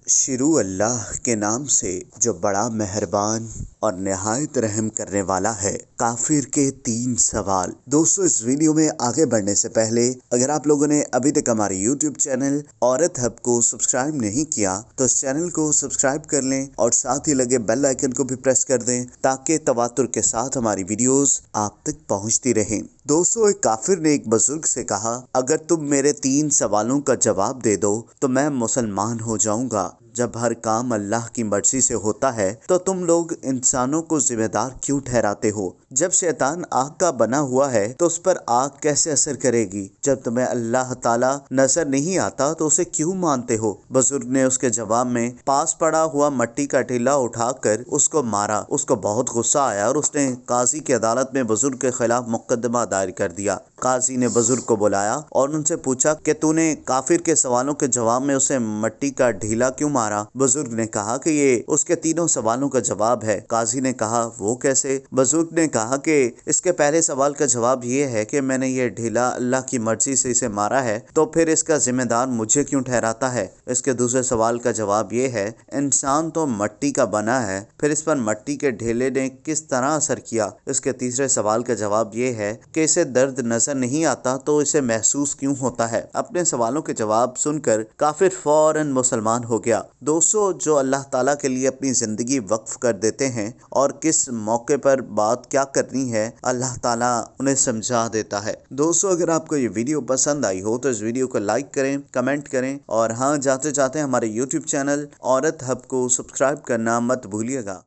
شروع اللہ کے نام سے جو بڑا مہربان اور نہایت رحم کرنے والا ہے۔ کافر کے 3 سوال۔ دوستو، اس ویڈیو میں آگے بڑھنے سے پہلے اگر آپ لوگوں نے ابھی تک ہمارے یوٹیوب چینل عورت ہب کو سبسکرائب نہیں کیا تو اس چینل کو سبسکرائب کر لیں اور ساتھ ہی لگے بیل آئیکن کو بھی پریس کر دیں تاکہ تواتر کے ساتھ ہماری ویڈیوز آپ تک پہنچتی رہیں۔ دوستو، ایک کافر نے ایک بزرگ سے کہا، اگر تم میرے 3 سوالوں کا جواب دے دو تو میں مسلمان ہو جاؤں گا۔ جب ہر کام اللہ کی مرضی سے ہوتا ہے تو تم لوگ انسانوں کو ذمہ دار کیوں ٹھہراتے ہو؟ جب شیطان آگ کا بنا ہوا ہے تو اس پر آگ کیسے اثر کرے گی؟ جب تمہیں اللہ تعالیٰ نظر نہیں آتا تو اسے کیوں مانتے ہو؟ بزرگ نے اس کے جواب میں پاس پڑا ہوا مٹی کا ٹھیلا اٹھا کر اس کو مارا۔ اس کو بہت غصہ آیا اور اس نے قاضی کی عدالت میں بزرگ کے خلاف مقدمہ دائر کر دیا۔ قاضی نے بزرگ کو بلایا اور ان سے پوچھا کہ تو نے کافر کے سوالوں کے جواب میں اسے مٹی کا ڈھیلا کیوں مارا؟ بزرگ نے کہا کہ یہ اس کے 3 سوالوں کا جواب ہے۔ قاضی نے کہا، وہ کیسے؟ بزرگ نے کہا کہ اس کے پہلے سوال کا جواب یہ ہے کہ میں نے یہ ڈھیلا اللہ کی مرضی سے اسے مارا ہے تو پھر اس کا ذمہ دار مجھے کیوں ٹھہراتا ہے؟ اس کے دوسرے سوال کا جواب یہ ہے، انسان تو مٹی کا بنا ہے، پھر اس پر مٹی کے ڈھیلے نے کس طرح اثر کیا؟ اس کے تیسرے سوال کا جواب یہ ہے کہ اسے درد نظر نہیں آتا تو اسے محسوس کیوں ہوتا ہے؟ اپنے سوالوں کے جواب سن کر کافر فوراً مسلمان ہو گیا۔ دوستو، جو اللہ تعالیٰ کے لیے اپنی زندگی وقف کر دیتے ہیں اور کس موقع پر بات کیا کرنی ہے اللہ تعالیٰ انہیں سمجھا دیتا ہے۔ دوستو، اگر آپ کو یہ ویڈیو پسند آئی ہو تو اس ویڈیو کو لائک کریں، کمنٹ کریں اور جاتے جاتے ہمارے یوٹیوب چینل عورت ہب کو سبسکرائب کرنا مت بھولیے گا۔